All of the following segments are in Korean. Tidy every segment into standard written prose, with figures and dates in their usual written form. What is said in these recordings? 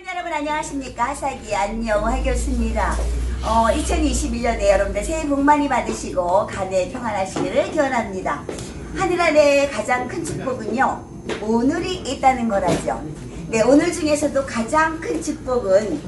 여러분 안녕하십니까. 하사기 안녕 하교수입니다. 2021년에 여러분들 새해 복 많이 받으시고 간에 평안하시기를 기원합니다. 하늘 아래 가장 큰 축복은요, 오늘이 있다는 거라죠. 네, 오늘 중에서도 가장 큰 축복은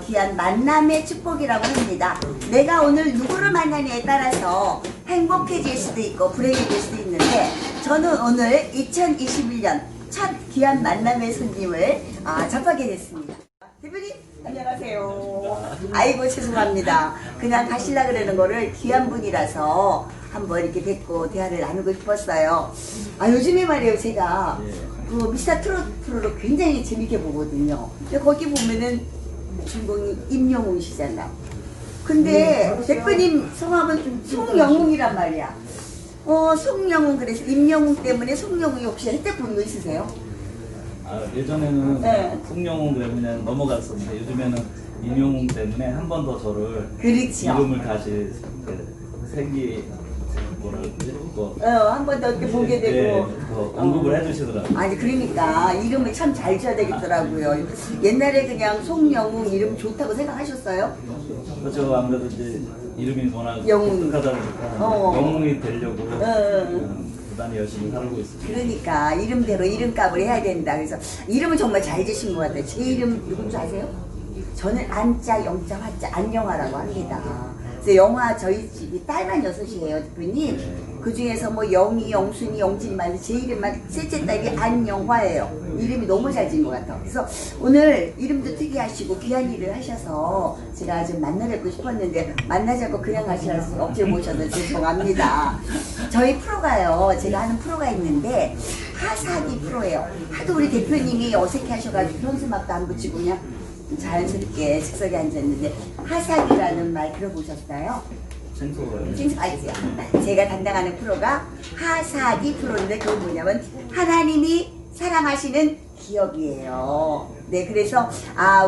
귀한 만남의 축복이라고 합니다. 내가 오늘 누구를 만나냐에 따라서 행복해질 수도 있고 불행해질 수도 있는데, 저는 오늘 2021년 첫 귀한 만남의 손님을 접하게 됐습니다. 대표님 안녕하세요. 아이고 죄송합니다. 그냥 가시려 그러는 거를 귀한 분이라서 한번 이렇게 뵙고 대화를 나누고 싶었어요. 요즘에 말이에요, 제가 그 미스터 트롯 프로를 굉장히 재밌게 보거든요. 근데 거기 보면은 주인공이 임영웅 씨잖아. 근데 대표님 성함은 송영웅이란 말이야. 송영웅, 그래서 임영웅 때문에 송영웅이 혹시 혜택 보는 거 있으세요? 예전에는 송영웅 그래 그냥 넘어갔었는데, 요즘에는 임영웅 때문에 한 번 더 저를 그렇죠. 이름을 다시 한 번 더 이렇게 보게 되고 언급을 해주시더라고요. 아니 그러니까 이름을 참 잘 지어야 되겠더라고요. 옛날에 그냥 송영웅 이름 좋다고 생각하셨어요? 그렇죠. 아무래도 이제 이름이 워낙 영웅. 독특하다 보니까 영웅이 되려고 부단히 열심히 살고 있습니다. 그러니까 이름대로 이름값을 해야 된다. 그래서 이름을 정말 잘 지신 것 같아요. 제 이름 누군지 아세요? 저는 안자, 영자, 화자, 안영화라고 합니다. 그래서 영화 저희 집이 딸만 6이에요, 대표님. 그 중에서 뭐 영희, 영순이, 영진이만, 제 이름만 셋째 딸이 안영화예요. 이름이 너무 잘 지은 것 같아요. 그래서 오늘 이름도 특이하시고 귀한 일을 하셔서 제가 좀 만나뵙고 싶었는데, 만나자고 그냥 하시라서 억지로 모셔서 죄송합니다. 저희 프로가요, 제가 하는 프로가 있는데 하사기 프로예요. 하도 우리 대표님이 어색해 하셔가지고 현수막도 안 붙이고 그냥 자연스럽게 즉석에 앉았는데, 하사기라는 말 들어보셨어요? 생소하지요. 제가 담당하는 프로가 하사기 프로인데, 그건 뭐냐면 하나님이 사랑하시는 기업이에요. 네, 그래서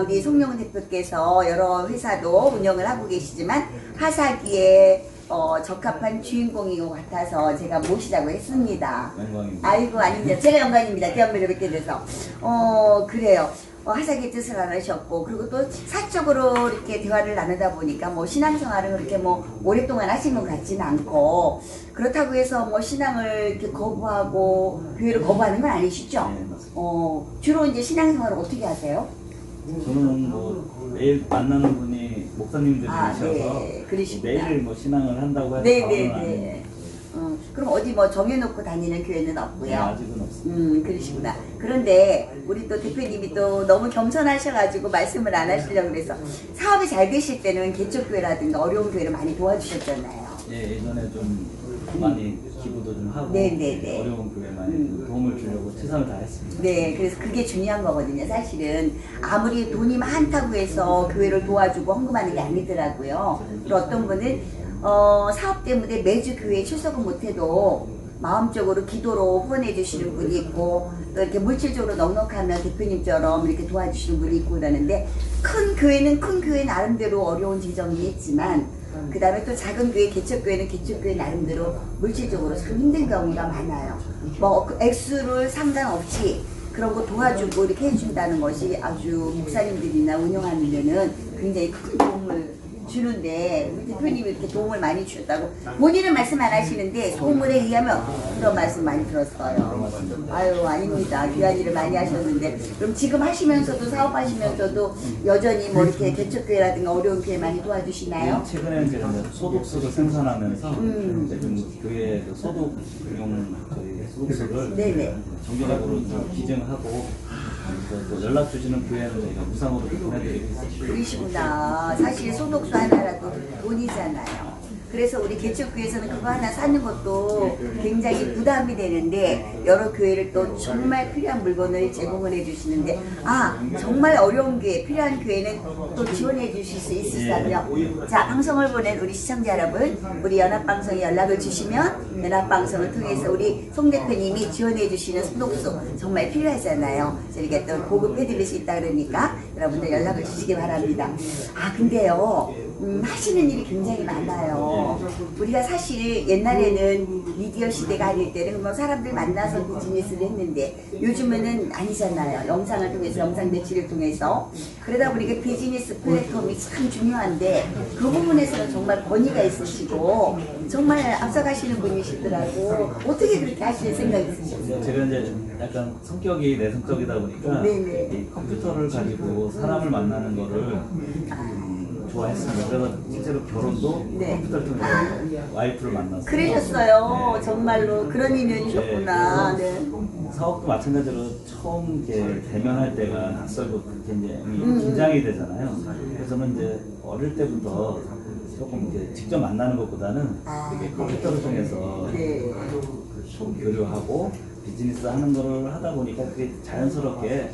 우리 송영훈 대표께서 여러 회사도 운영을 하고 계시지만 하사기에 적합한 주인공인 것 같아서 제가 모시자고 했습니다. 영광입니다. 아이고 아닙니다. 제가 영광입니다. 귀한 분을 뵙게 돼서. 그래요. 하사기의 뜻을 알으셨고, 그리고 또 사적으로 이렇게 대화를 나누다 보니까 뭐 신앙생활을 그렇게 뭐 오랫동안 하신 것 같지는 않고, 그렇다고 해서 뭐 신앙을 이렇게 거부하고 교회를 거부하는 건 아니시죠? 네, 맞습니다. 주로 이제 신앙생활을 어떻게 하세요? 저는 뭐 매일 만나는 분이 목사님들이셔서 네, 그러시구나. 매일 뭐 신앙을 한다고 해서 네네네. 그럼 어디 뭐 정해놓고 다니는 교회는 없고요? 네, 아직은 없습니다. 그러시구나. 그런데 우리 또 대표님이 또 너무 겸손하셔가지고 말씀을 안 하시려고 그래서, 사업이 잘 되실 때는 개척교회라든가 어려운 교회를 많이 도와주셨잖아요. 예, 예전에 좀 많이 기부도 좀 하고 네네네. 어려운 교회 많이 도움을 주려고 최선을 다했습니다. 네, 그래서 그게 중요한 거거든요. 사실은 아무리 돈이 많다고 해서 교회를 도와주고 헌금하는 게 아니더라고요. 그리고 어떤 분은 사업 때문에 매주 교회에 출석은 못해도 마음적으로 기도로 후원해 주시는 분이 있고, 또 이렇게 물질적으로 넉넉하면 대표님처럼 이렇게 도와주시는 분이 있고 그러는데, 큰 교회는 큰 교회 나름대로 어려운 지점이 있지만, 그 다음에 또 작은 교회, 개척교회는 개척교회 나름대로 물질적으로 참 힘든 경우가 많아요. 뭐 액수를 상관없이 그런 거 도와주고 이렇게 해준다는 것이 아주 목사님들이나 운영하는 데는 굉장히 큰 도움을 주는데, 우리 대표님이 이렇게 도움을 많이 주셨다고 본인은 말씀 안 하시는데 소문에 의하면 그런 말씀 많이 들었어요. 아닙니다. 귀한 일을 많이 하셨는데, 그럼 지금 하시면서도 사업하시면서도 여전히 뭐 이렇게 개척교회라든가 어려운 교회 많이 도와주시나요? 최근에는 제가 소독수를 생산하면서 요즘 교회 소독용 저희 소독수를 네네. 정기적으로 좀 기증하고, 또 연락 주시는 교회는 저희가 무상으로 보내드리고 있습니다. 그러시구나. 사실 소독수 하나라도 돈이잖아요. 그래서 우리 개척교회에서는 그거 하나 사는 것도 굉장히 부담이 되는데, 여러 교회를 또 정말 필요한 물건을 제공을 해주시는데, 정말 어려운 교회, 필요한 교회는 또 지원해 주실 수 있으시다고요. 자, 방송을 보낸 우리 시청자 여러분, 우리 연합방송에 연락을 주시면 연합방송을 통해서 우리 송 대표님이 지원해 주시는 소독수 정말 필요하잖아요. 저희가 또 보급해 드릴 수 있다 그러니까 여러분들 연락을 주시기 바랍니다. 근데요, 하시는 일이 굉장히 많아요. 우리가 사실 옛날에는 미디어 시대가 아닐 때는 뭐 사람들 만나서 비즈니스를 했는데 요즘에는 아니잖아요. 영상을 통해서, 영상 대치를 통해서. 그러다 보니까 비즈니스 플랫폼이 참 중요한데 그 부분에서는 정말 권위가 있으시고 정말 앞서가시는 분이시더라고. 어떻게 그렇게 하실 생각이 있으셨어요? 제가 이제 약간 성격이 내성적이다 보니까 네네. 이 컴퓨터를 가지고 사람을 만나는 거를 좋아했습니다. 그래서 실제로 결혼도 네. 컴퓨터를 통해 와이프를 만났어요. 그러셨어요. 네. 정말로 그런 인연이셨구나. 네. 사업도 마찬가지로 처음 이렇게 대면할 때가 낯설고 굉장히 긴장이 되잖아요. 그래서 저는 이제 어릴 때부터 조금 이렇게 직접 만나는 것보다는 이렇게 컴퓨터를 통해서 네. 좀 교류하고 비즈니스 하는 거를 하다 보니까 그게 자연스럽게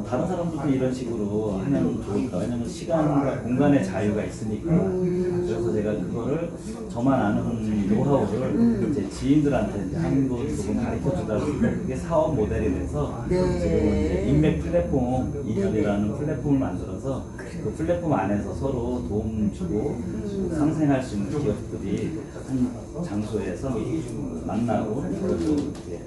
다른 사람들도 이런 식으로 하면 좋을까. 왜냐면 시간과 공간의 자유가 있으니까. 그래서 제가 그거를 저만 아는 노하우를 제 지인들한테 이제 하는 거 조금 가르쳐 주다 보니까 그게 사업 모델이 돼서 지금 이제 인맥 플랫폼 2년이라는 플랫폼을 만들어서 그 플랫폼 안에서 서로 도움 주고 상생할 수 있는 기업들이 한 장소에서 만나고 그리고 이렇게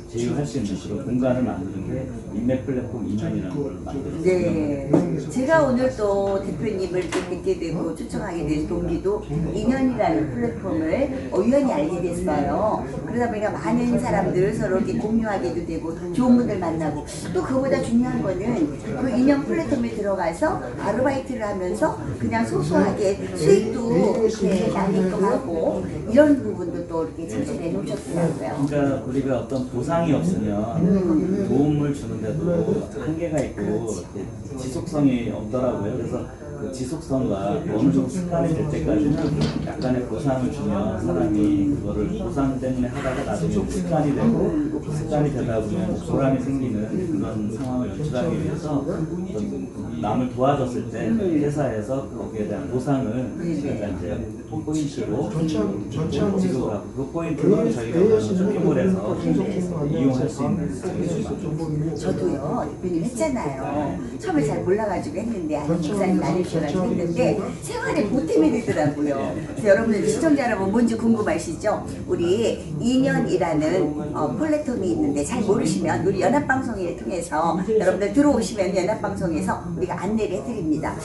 제휴할 수 있는 그런 공간을 만드는 게 인맥 플랫폼 2년이라는 걸 만들었어요. 네. 제가 오늘 또 대표님을 또 뵙게 되고 초청하게 된 동기도 2년이라는 플랫폼을 우연히 알게 됐어요. 그러다 보니까 많은 사람들 서로 이렇게 공유하게도 되고 좋은 분들 만나고 또 그보다 중요한 거는 그 2년 플랫폼에 들어가서 아르바이트를 하면서 그냥 소소하게 수익도 이렇게 나게끔 하고 이런 부분도 또 이렇게 창출해 놓으셨더라고요. 그러니까 우리가 어떤 보상이 없으면 도움을 주는데도 한계가 있고 이렇게 지속성이 없더라고요. 그래서 그 지속성과 어느 정도 습관이 될 때까지는 약간의 보상을 주면 사람이 그거를 보상 때문에 하다가 나중에 습관이 되고 습관이 되다 보면 보람이 생기는 그런 상황을 연출하기 위해서 어떤 남을 도와줬을 때 회사에서 거기에 대한 보상을 저희가 이제 포인트로 지급을 하고 그 포인트는 저희가 쇼핑몰에서 이용할 수 있는 저도요, 대표님 했잖아요. 처음에 잘 몰라가지고 했는데, 아니, 목사님 아닐 줄 알고 했는데, 생활에 보탬이 되더라고요. 그래서 여러분들 시청자 여러분 뭔지 궁금하시죠? 우리 2년이라는 플랫폼이 있는데, 잘 모르시면 우리 연합방송을 통해서 여러분들 들어오시면 연합방송에서 우리가 안내를 해드립니다.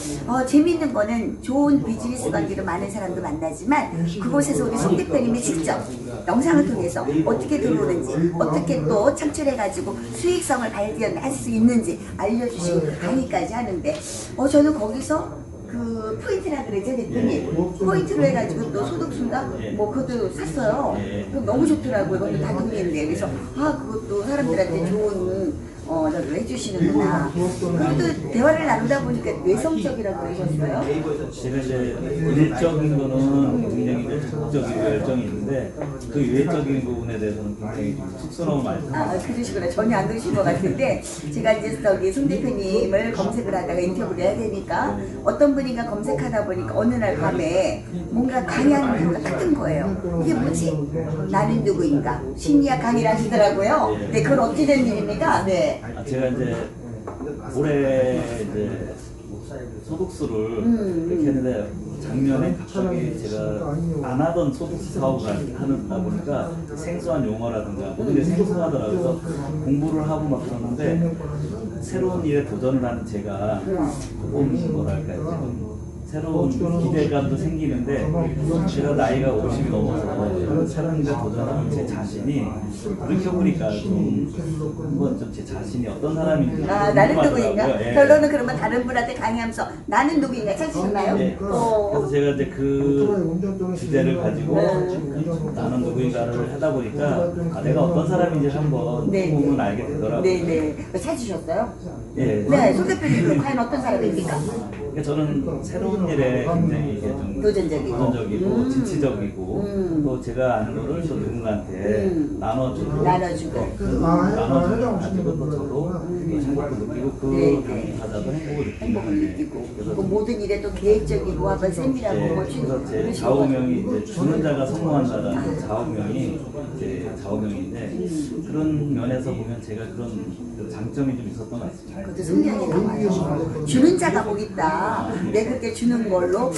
재밌는 거는 좋은 비즈니스 관계로 많은 사람도 만나지만, 그곳에서 우리 송 대표님이 직접 영상을 통해서 어떻게 들어오는지, 어떻게 또 창출해가지고 수익성을 발견할 수 있는지 알려주시고 강의까지 하는데 저는 거기서 그 포인트라 그러죠 대표님 포인트로 해가지고 또 소득순가 뭐 그것도 샀어요. 그거 너무 좋더라고요. 그것도 다동이인데 그래서 그것도 사람들한테 좋은 저도 해주시는구나. 그래도 대화를 나누다 보니까 내성적이라고 그러셨어요? 제가 이제 일적인 거는 굉장히 적극적이고 열정이 있는데 그 외적인 부분에 대해서는 굉장히 쑥스러움을 많이 타요. 그러시구나. 전혀 안 그러신 것 같은데 제가 이제 저기 송 대표님을 검색을 하다가 인터뷰를 해야 되니까 어떤 분인가 검색하다 보니까 어느 날 밤에 뭔가 강의하는 거가 뜬 거예요. 이게 뭐지? 나는 누구인가? 심리학 강의를 하시더라고요. 네, 그건 어찌 된 일입니까? 네. 제가 이제 올해 이제 소득수를 이렇게 했는데 작년에 갑자기 제가 안 하던 소득수 사업을 하다 보니까 생소한 용어라든가 모든 게 생소하더라고요. 그래서 공부를 하고 막 그러는데 새로운 일에 도전을 하는 제가 조금 뭐랄까 좀 새로운 기대감도 생기는데 제가 나이가 50이 넘어서 새로운 일에 도전하는 제 자신이 돌이켜보니까 좀 한번 좀 제 자신이 어떤 사람인지 나는 누구인가? 예. 결론은 그러면 다른 분한테 강의하면서 나는 누구인가 찾으셨나요? 예. 그래서 제가 이제 그 주제를 가지고 나는 누구인가를 하다 보니까 내가 어떤 사람인지 한번 조금은 알게 되더라고요. 네네. 찾으셨어요? 예. 네, 송 대표님은 과연 어떤 사람입니까? 그러니까 저는 새로운 일에 굉장히 이게 좀 도전적이고 지치적이고 또 제가 아는 거를 또 누군가한테 나눠주고 나눠주고 가지고 또 저도 자극도 느끼고 그 가장 나도 행복을 느끼고 그 모든 일에 또 계획적이고 한번 세밀하고 뭐 그래서 제 좌우명이 이제 주는 자가 성공한다라는 좌우명이 이제 좌우명인데 그런 면에서 보면 제가 그런 장점이 좀 있었던 것 같습니다. 그것도 성향이 나와요. 주는 자가 복 있다. 내 그렇게 주는 걸로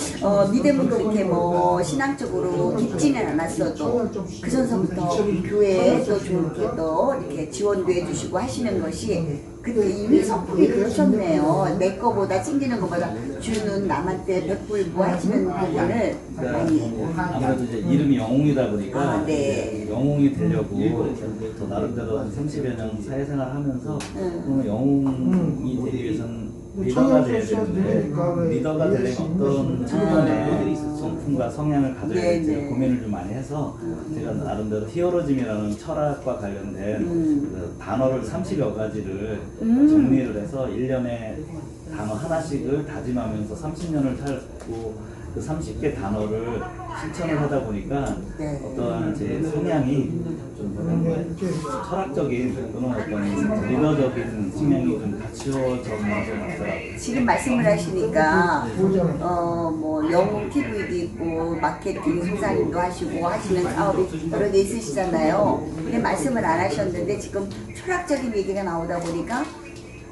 믿음은 그렇게 뭐 신앙적으로 깊지는 않았어도 그 전서부터 교회에 또 좋게 또 이렇게 지원도 해주시고 하시는 것이 그때 이미 성품이 그러셨네요. 내 거보다 챙기는 것보다 주는 남한테 베풀고 하시는 부분을 많이. 아무래도 이제 이름이 영웅이다 보니까 네. 영웅이 되려고 저 나름대로 한 30여 년 사회생활 하면서 영웅이 되기 위해서는 리더가 돼야 되는데 리더가 되려면 어떤 측면의 성품과 성향을 가져야 될지 고민을 좀 많이 해서 제가 나름대로 히어로즘이라는 철학과 관련된 그 단어를 30여 가지를 정리를 해서 1년에 단어 하나씩을 다짐하면서 30년을 살고 그 30개 단어를 실천을 하다 보니까 어떠한 제 성향이 좀 철학적인 또는 어떤 리더적인 성향이 좀 갖추어져 있는 것 같더라고요. 지금 말씀을 하시니까 뭐 영웅 TV도 있고 마케팅 소장님도 하시고 하시는 사업이 여러 개 있으시잖아요. 근데 말씀을 안 하셨는데 지금 철학적인 얘기가 나오다 보니까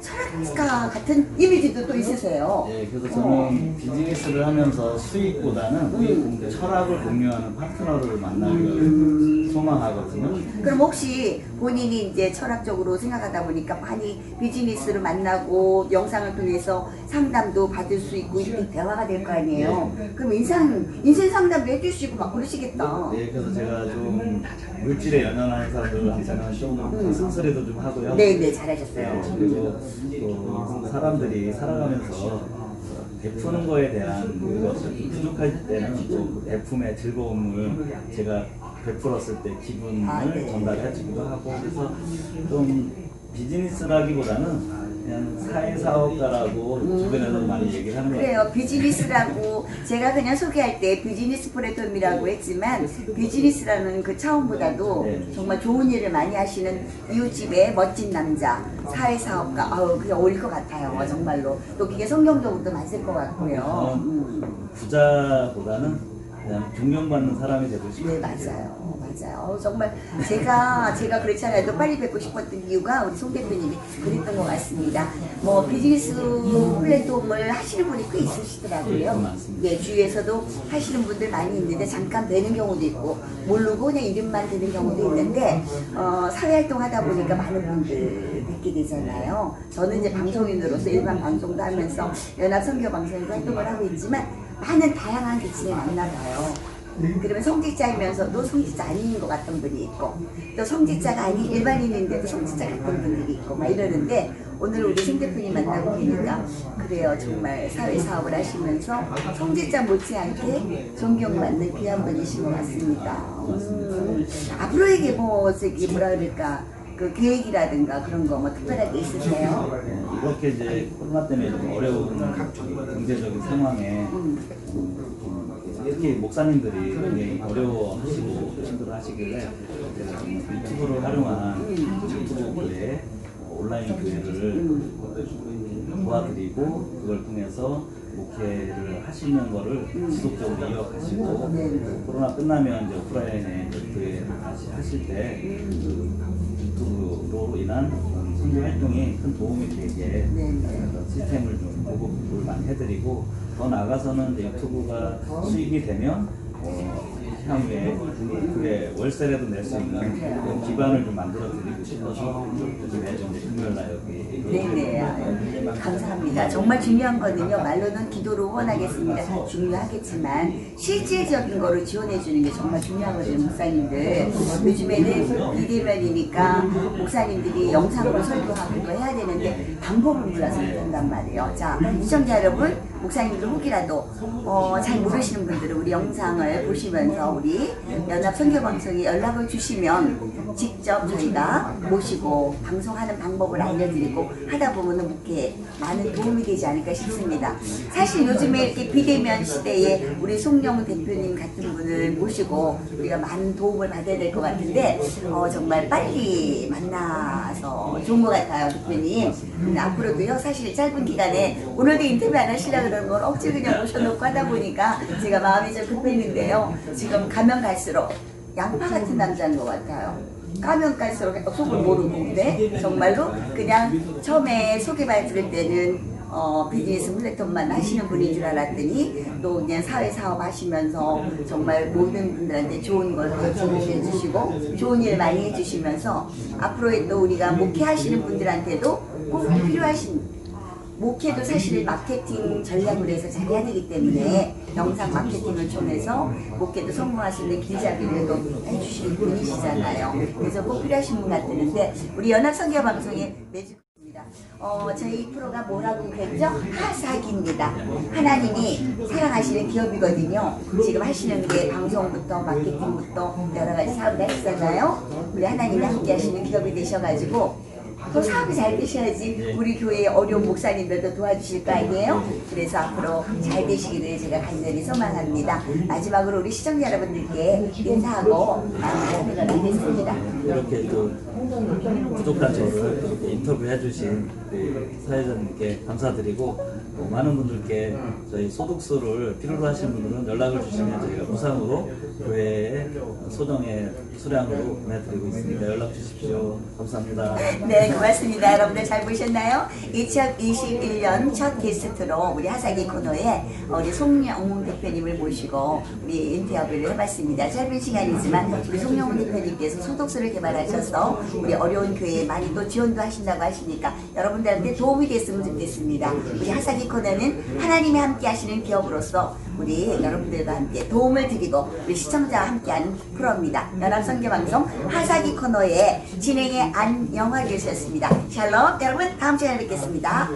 철학가 같은 이미지도 또 있으세요. 네, 그래서 저는 비즈니스를 하면서 수익보다는 철학을 공유하는 파트너를 만나기를 소망하거든요. 그럼 혹시 본인이 이제 철학적으로 생각하다 보니까 많이 비즈니스를 만나고 영상을 통해서 상담도 받을 수 있고 이렇게 대화가 될 거 아니에요? 그럼 인생 상담도 해주시고 막 그러시겠다. 네, 그래서 제가 좀 물질에 연연하는 사람들한테는 좀 상소리도 좀 하고요. 네, 잘하셨어요. 그리고 또 사람들이 살아가면서 베푸는 거에 대한 것을 좀 부족할 때는 또 베품의 즐거움을 제가 베풀었을 때 기분을 전달해 주기도 하고 그래서 좀 비즈니스라기보다는 그냥 사회사업가라고 주변에서 많이 얘기를 하는 것 같아요. 그래요. 비즈니스라고 제가 그냥 소개할 때 비즈니스 플랫폼이라고 했지만 비즈니스라는 그 차원보다도 정말 좋은 일을 많이 하시는 이웃집의 멋진 남자 사회사업가 그냥 어울릴 것 같아요. 정말로 또 그게 성경적으로도 맞을 것 같고요. 부자보다는 그냥 존경받는 사람이 되고 싶어요. 네, 맞아요. 정말 제가 그렇잖아요. 또 빨리 뵙고 싶었던 이유가 우리 송 대표님이 그랬던 것 같습니다. 뭐 비즈니스 플랫폼을 하시는 분이 꽤 있으시더라고요. 네, 주위에서도 하시는 분들 많이 있는데 잠깐 뵈는 경우도 있고 모르고 그냥 이름만 드는 경우도 있는데 사회활동 하다 보니까 많은 분들 뵙게 되잖아요. 저는 이제 방송인으로서 일반 방송도 하면서 연합선교방송에서 활동을 하고 있지만 많은 다양한 계층을 만나봐요. 그러면 성직자이면서도 성직자 아닌 것 같은 분이 있고 또 성직자가 아닌 일반인인데도 성직자 같은 분들이 있고 막 이러는데 오늘 우리 송 대표님 만나고 보니까 그래요. 정말 사회사업을 하시면서 성직자 못지않게 존경받는 귀한 분이신 것 같습니다. 앞으로에게 뭐라 그럴까 그 계획이라든가 그런 거 뭐 특별한 게 있으세요? 이렇게 이제 코로나 때문에 좀 어려운 경제적인 상황에 특히 목사님들이 굉장히 어려워하시고 힘들어하시길래 제가 좀 유튜브를 활용한 유튜브 교회 온라인 교회를 도와드리고 그걸 통해서 목회를 하시는 거를 지속적으로 이어가시고 코로나 끝나면 이제 오프라인에 교회를 다시 하실 때 유튜브로 인한 선교 활동이 큰 도움이 되게 그런 시스템을 좀 보급을 많이 해드리고 더 나아가서는 이제 유튜브가 수익이 되면 향후에 그게 월세라도 낼 수 있는 그런 기반을 좀 만들어 드리고 싶어서 요즘에 좀 금요일날 여기 네네 감사합니다. 정말 중요한 거는요 말로는 기도로 후원하겠습니다. 중요하겠지만 실질적인 거로 지원해 주는 게 정말 중요하거든요. 목사님들 요즘에는 비대면이니까 목사님들이 영상으로 설교하고 해야 되는데 방법을 몰라서 못한단 말이에요. 자 시청자 여러분 목사님들 혹이라도 잘 모르시는 분들은 우리 영상을 보시면서 보시면서 우리 연합선교방송에 연락을 주시면 직접 저희가 모시고 방송하는 방법을 알려드리고 하다 보면 목회에 많은 도움이 되지 않을까 싶습니다. 사실 요즘에 이렇게 비대면 시대에 우리 송영 대표님 같은 분을 모시고 우리가 많은 도움을 받아야 될 것 같은데 정말 빨리 만나서 좋은 것 같아요, 대표님. 앞으로도요, 사실 짧은 기간에 오늘도 인터뷰 안 하시려고 그러는 걸 억지로 그냥 모셔놓고 하다 보니까 제가 마음이 좀 급했는데요. 지금 가면 갈수록 양파 같은 남자인 것 같아요. 가면 갈수록 속을 모르고, 근데 정말로 그냥 처음에 소개받을 들을 때는 비즈니스 플랫폼만 하시는 분인 줄 알았더니 또 그냥 사회 사업 하시면서 정말 모든 분들한테 좋은 걸 제공해 주시고 좋은 일 많이 해주시면서 앞으로의 또 우리가 목회하시는 분들한테도 꼭 필요하신, 목회도 사실 마케팅 전략으로 해서 잘해야 되기 때문에 영상 마케팅을 통해서 목회도 성공하시는데 길잡이를 또 해주시는 분이시잖아요. 그래서 꼭 필요하신 분 같은데 우리 연합선교방송에 매주 저희 프로가 뭐라고 그랬죠? 하사기입니다. 하나님이 사랑하시는 기업이거든요. 지금 하시는 게 방송부터 마케팅부터 여러 가지 사업을 하시잖아요. 우리 하나님이 함께 하시는 기업이 되셔가지고 또 사업이 잘 되셔야지 우리 교회의 어려운 목사님들도 도와주실 거 아니에요? 그래서 앞으로 잘 되시기를 제가 간절히 소망합니다. 마지막으로 우리 시청자 여러분들께 인사하고 마무리하도록 하겠습니다. 이렇게 또 부족한 저를 이렇게 인터뷰해 주신 사회자님께 감사드리고 많은 분들께 저희 소득수를 필요로 하시는 분들은 연락을 주시면 저희가 무상으로 교회에 소정의 수량으로 보내드리고 있으니까 연락 주십시오. 감사합니다. 네, 고맙습니다. 여러분들 잘 보셨나요? 2021년 첫 게스트로 우리 하사기 코너에 우리 송영문 대표님을 모시고 우리 인터뷰를 해봤습니다. 짧은 시간이지만 우리 송영문 대표님께서 소독수를 개발하셔서 우리 어려운 교회에 많이 또 지원도 하신다고 하시니까 여러분들한테 도움이 됐으면 좋겠습니다. 우리 하사기 코너는 하나님이 함께 하시는 기업으로서 우리 여러분들과 함께 도움을 드리고 우리 시청자와 함께하는 프로입니다. 연합선교방송 하사기 코너의 진행의 안영화 교수였습니다. 샬롬, 여러분 다음 시간에 뵙겠습니다.